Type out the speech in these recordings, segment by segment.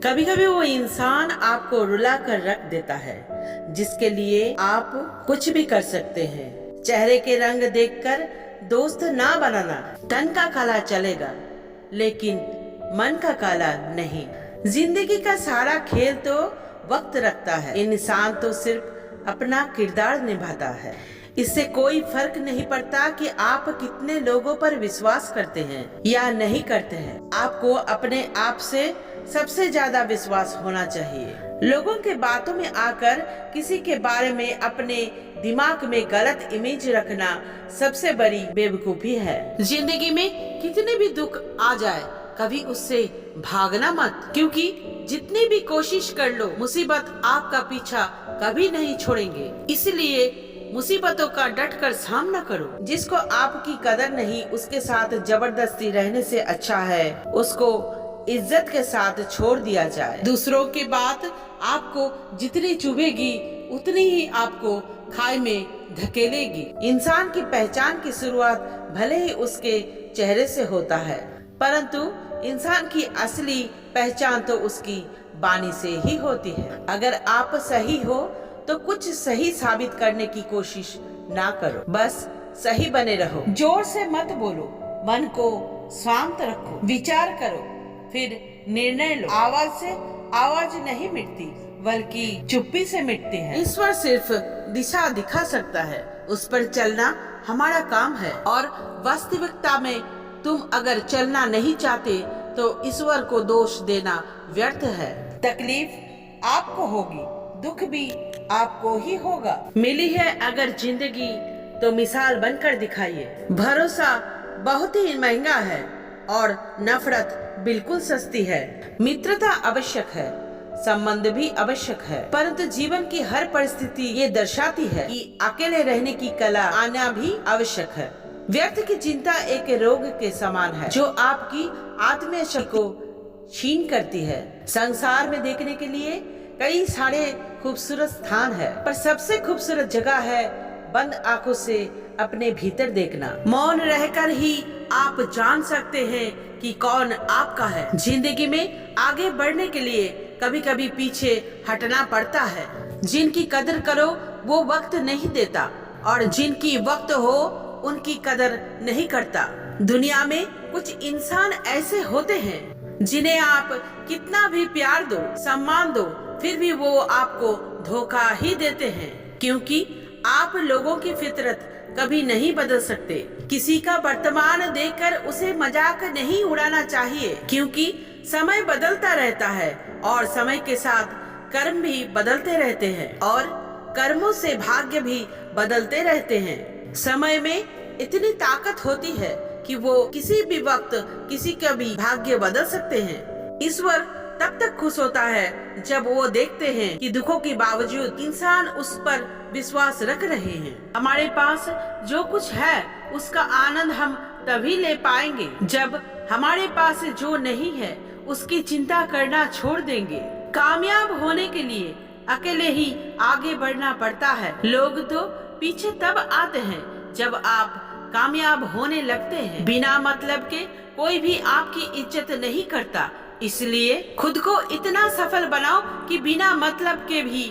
कभी कभी वो इंसान आपको रुला कर रख देता है जिसके लिए आप कुछ भी कर सकते हैं। चेहरे के रंग देखकर दोस्त ना बनाना। तन का काला चलेगा लेकिन मन का काला नहीं। जिंदगी का सारा खेल तो वक्त रखता है, इंसान तो सिर्फ अपना किरदार निभाता है। इससे कोई फर्क नहीं पड़ता कि आप कितने लोगों पर विश्वास करते हैं या नहीं करते हैं। आपको अपने आप से सबसे ज्यादा विश्वास होना चाहिए। लोगों के बातों में आकर किसी के बारे में अपने दिमाग में गलत इमेज रखना सबसे बड़ी बेवकूफी है। जिंदगी में कितने भी दुख आ जाए कभी उससे भागना मत, क्योंकि जितनी भी कोशिश कर लो मुसीबत आपका पीछा कभी नहीं छोड़ेंगे। इसलिए मुसीबतों का डट कर सामना करो। जिसको आपकी कदर नहीं उसके साथ जबरदस्ती रहने से अच्छा है उसको इज्जत के साथ छोड़ दिया जाए। दूसरों की बात आपको जितनी चुभेगी उतनी ही आपको खाई में धकेलेगी। इंसान की पहचान की शुरुआत भले ही उसके चेहरे से होता है, परंतु इंसान की असली पहचान तो उसकी वाणी से ही होती है। अगर आप सही हो तो कुछ सही साबित करने की कोशिश ना करो, बस सही बने रहो। जोर से मत बोलो, मन को शांत रखो, विचार करो, फिर निर्णय लो। आवाज से आवाज नहीं मिटती बल्कि चुप्पी से मिटती है। ईश्वर सिर्फ दिशा दिखा सकता है, उस पर चलना हमारा काम है। और वास्तविकता में तुम अगर चलना नहीं चाहते तो ईश्वर को दोष देना व्यर्थ है। तकलीफ आपको होगी, दुख भी आपको ही होगा। मिली है अगर जिंदगी तो मिसाल बनकर दिखाइए। भरोसा बहुत ही महंगा है और नफरत बिल्कुल सस्ती है। मित्रता आवश्यक है, संबंध भी आवश्यक है, परंतु जीवन की हर परिस्थिति ये दर्शाती है कि अकेले रहने की कला आना भी आवश्यक है। व्यर्थ की चिंता एक रोग के समान है जो आपकी आत्मीय शक्ति को छीन करती है। संसार में देखने के लिए कई सारे खूबसूरत स्थान है, पर सबसे खूबसूरत जगह है बंद आंखों से अपने भीतर देखना। मौन रहकर ही आप जान सकते हैं कि कौन आपका है। जिंदगी में आगे बढ़ने के लिए कभी कभी पीछे हटना पड़ता है। जिनकी कदर करो वो वक्त नहीं देता और जिनकी वक्त हो उनकी कदर नहीं करता। दुनिया में कुछ इंसान ऐसे होते हैं जिन्हें आप कितना भी प्यार दो, सम्मान दो, फिर भी वो आपको धोखा ही देते हैं, क्योंकि आप लोगों की फितरत कभी नहीं बदल सकते। किसी का वर्तमान देखकर उसे मजाक नहीं उड़ाना चाहिए, क्योंकि समय बदलता रहता है और समय के साथ कर्म भी बदलते रहते हैं और कर्मों से भाग्य भी बदलते रहते हैं। समय में इतनी ताकत होती है कि वो किसी भी वक्त किसी का भी भाग्य बदल सकते हैं। ईश्वर तब तक खुश होता है जब वो देखते हैं कि दुखों के बावजूद इंसान उस पर विश्वास रख रहे हैं। हमारे पास जो कुछ है उसका आनंद हम तभी ले पाएंगे जब हमारे पास जो नहीं है उसकी चिंता करना छोड़ देंगे। कामयाब होने के लिए अकेले ही आगे बढ़ना पड़ता है। लोग तो पीछे तब आते हैं जब आप कामयाब होने लगते हैं। बिना मतलब के कोई भी आपकी इज्जत नहीं करता, इसलिए खुद को इतना सफल बनाओ कि बिना मतलब के भी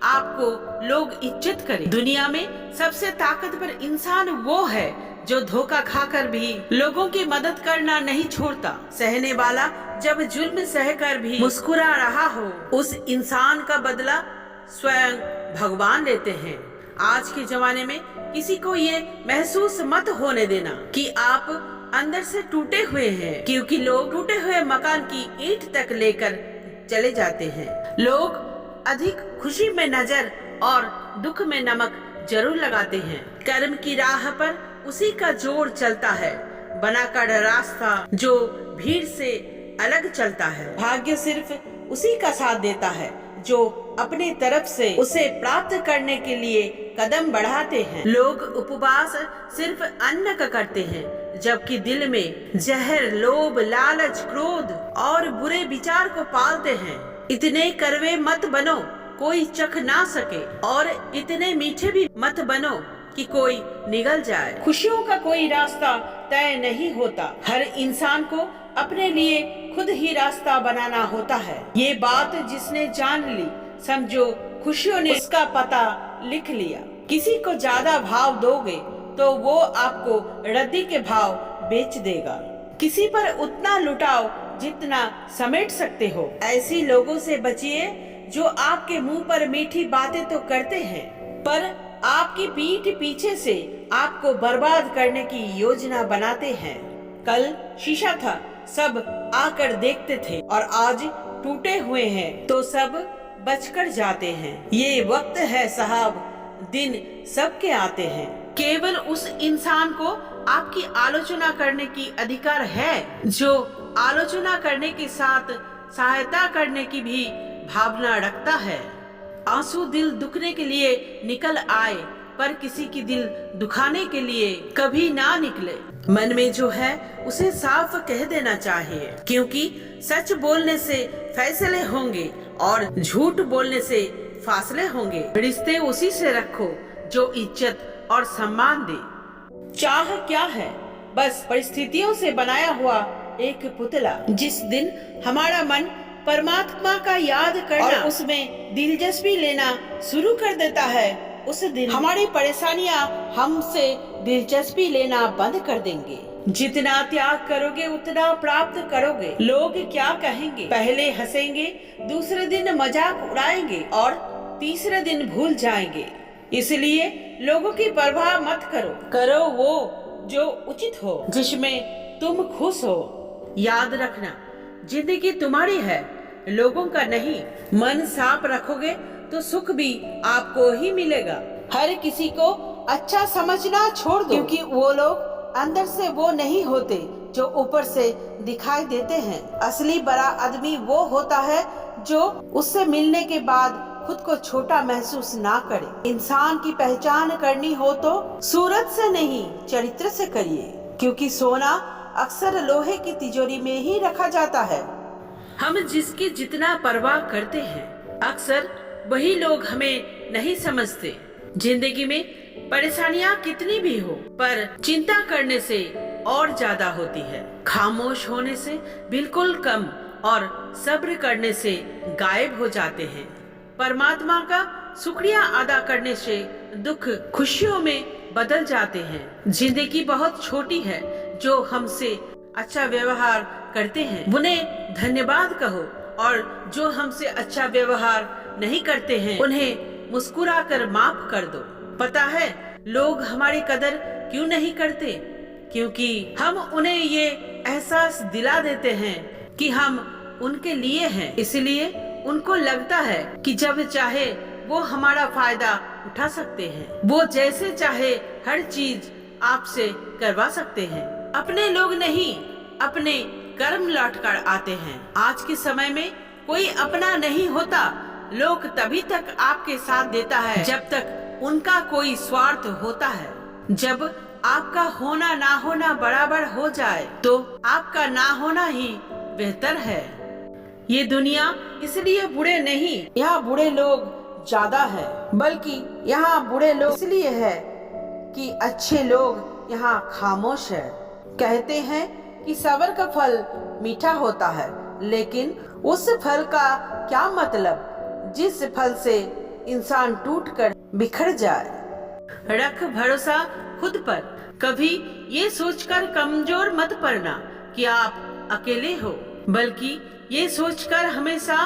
आपको लोग इज्जत करें। दुनिया में सबसे ताकतवर इंसान वो है जो धोखा खाकर भी लोगों की मदद करना नहीं छोड़ता। सहने वाला जब जुल्म सहकर भी मुस्कुरा रहा हो, उस इंसान का बदला स्वयं भगवान लेते हैं। आज के जमाने में किसी को ये महसूस मत होने देना कि आप अंदर से टूटे हुए हैं, क्योंकि लोग टूटे हुए मकान की ईंट तक लेकर चले जाते हैं। लोग अधिक खुशी में नजर और दुख में नमक जरूर लगाते हैं। कर्म की राह पर उसी का जोर चलता है, बनाकर रास्ता जो भीड़ से अलग चलता है। भाग्य सिर्फ उसी का साथ देता है जो अपनी तरफ से उसे प्राप्त करने के लिए कदम बढ़ाते हैं। लोग उपवास सिर्फ अन्न का करते हैं, जबकि दिल में जहर, लोभ, लालच, क्रोध और बुरे विचार को पालते हैं। इतने कड़वे मत बनो कोई चख ना सके और इतने मीठे भी मत बनो कि कोई निगल जाए। खुशियों का कोई रास्ता तय नहीं होता। हर इंसान को अपने लिए खुद ही रास्ता बनाना होता है। ये बात जिसने जान ली, समझो खुशियों ने उसका पता लिख लिया। किसी को ज्यादा भाव दोगे तो वो आपको रद्दी के भाव बेच देगा। किसी पर उतना लुटाओ जितना समेट सकते हो। ऐसी लोगों से बचिए जो आपके मुंह पर मीठी बातें तो करते हैं, पर आपकी पीठ पीछे से आपको बर्बाद करने की योजना बनाते हैं। कल शीशा था, सब आकर देखते थे, और आज टूटे हुए हैं तो सब बचकर जाते हैं। ये वक्त है साहब, दिन सबके आते हैं। केवल उस इंसान को आपकी आलोचना करने की अधिकार है जो आलोचना करने के साथ सहायता करने की भी भावना रखता है। आंसू दिल दुखने के लिए निकल आए, पर किसी की दिल दुखाने के लिए कभी ना निकले। मन में जो है उसे साफ कह देना चाहिए, क्योंकि सच बोलने से फैसले होंगे और झूठ बोलने से फासले होंगे। रिश्ते उसी से रखो जो इज्जत और सम्मान दे। चाह क्या है? बस परिस्थितियों से बनाया हुआ एक पुतला। जिस दिन हमारा मन परमात्मा का याद करना और उसमें दिलचस्पी लेना शुरू कर देता है, उस दिन हमारी परेशानियां हमसे दिलचस्पी लेना बंद कर देंगे। जितना त्याग करोगे उतना प्राप्त करोगे। लोग क्या कहेंगे? पहले हंसेंगे, दूसरे दिन मजाक उड़ाएंगे और तीसरे दिन भूल जाएंगे। इसलिए लोगों की परवाह मत करो। करो वो जो उचित हो, जिसमें तुम खुश हो। याद रखना, जिंदगी तुम्हारी है, लोगों का नहीं। मन साफ रखोगे तो सुख भी आपको ही मिलेगा। हर किसी को अच्छा समझना छोड़ दो, क्योंकि वो लोग अंदर से वो नहीं होते जो ऊपर से दिखाई देते हैं। असली बड़ा आदमी वो होता है जो उससे मिलने के बाद खुद को छोटा महसूस ना करे। इंसान की पहचान करनी हो तो सूरत से नहीं, चरित्र से करिए, क्योंकि सोना अक्सर लोहे की तिजोरी में ही रखा जाता है। हम जिसकी जितना परवाह करते हैं, अक्सर वही लोग हमें नहीं समझते। जिंदगी में परेशानियां कितनी भी हो, पर चिंता करने से और ज्यादा होती है। खामोश होने से बिल्कुल कम और सब्र करने से गायब हो जाते हैं। परमात्मा का शुक्रिया अदा करने से दुख खुशियों में बदल जाते हैं। जिंदगी बहुत छोटी है, जो हमसे अच्छा व्यवहार करते हैं उन्हें धन्यवाद कहो, और जो हमसे अच्छा व्यवहार नहीं करते हैं उन्हें मुस्कुराकर माफ कर दो। पता है लोग हमारी कदर क्यों नहीं करते? क्योंकि हम उन्हें ये एहसास दिला देते हैं कि हम उनके लिए हैं। इसलिए उनको लगता है कि जब चाहे वो हमारा फायदा उठा सकते हैं। वो जैसे चाहे हर चीज आपसे करवा सकते हैं। अपने लोग नहीं, अपने कर्म लौट कर आते हैं। आज के समय में कोई अपना नहीं होता। लोग तभी तक आपके साथ देता है जब तक उनका कोई स्वार्थ होता है। जब आपका होना ना होना बराबर हो जाए तो आपका ना होना ही बेहतर है। ये दुनिया इसलिए बुरे नहीं, यहाँ बुरे लोग ज्यादा है, बल्कि यहाँ बुरे लोग इसलिए है कि अच्छे लोग यहाँ खामोश है। कहते हैं कि सब्र का फल मीठा होता है, लेकिन उस फल का क्या मतलब जिस फल से इंसान टूटकर बिखर जाए। रख भरोसा खुद पर। कभी ये सोचकर कमजोर मत पड़ना कि आप अकेले हो, बल्कि ये सोचकर हमेशा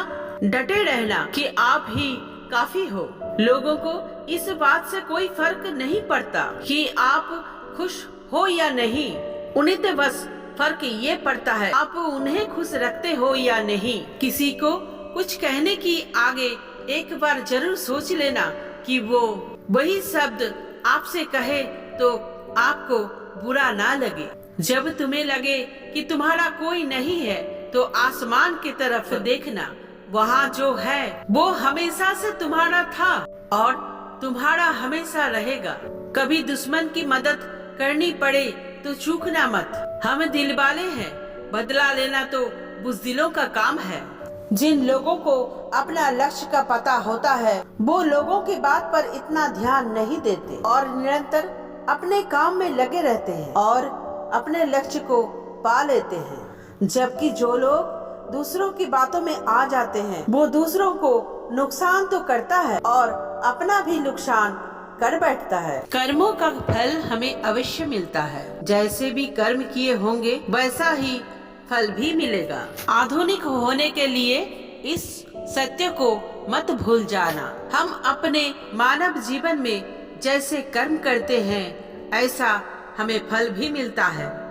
डटे रहना कि आप ही काफी हो। लोगों को इस बात से कोई फर्क नहीं पड़ता कि आप खुश हो या नहीं। उन्हें तो बस फर्क ये पड़ता है आप उन्हें खुश रखते हो या नहीं। किसी को कुछ कहने की आगे एक बार जरूर सोच लेना कि वो वही शब्द आपसे कहे तो आपको बुरा ना लगे। जब तुम्हें लगे कि तुम्हारा कोई नहीं है तो आसमान की तरफ देखना, वहाँ जो है वो हमेशा से तुम्हारा था और तुम्हारा हमेशा रहेगा। कभी दुश्मन की मदद करनी पड़े तो चूकना मत। हम दिल वाले हैं, बदला लेना तो बुज़दिलों का काम है। जिन लोगों को अपना लक्ष्य का पता होता है वो लोगों की बात पर इतना ध्यान नहीं देते और निरंतर अपने काम में लगे रहते हैं और अपने लक्ष्य को पा लेते हैं। जबकि जो लोग दूसरों की बातों में आ जाते हैं वो दूसरों को नुकसान तो करता है और अपना भी नुकसान कर बैठता है। कर्मों का फल हमें अवश्य मिलता है। जैसे भी कर्म किए होंगे वैसा ही फल भी मिलेगा। आधुनिक होने के लिए इस सत्य को मत भूल जाना। हम अपने मानव जीवन में जैसे कर्म करते हैं ऐसा हमें फल भी मिलता है।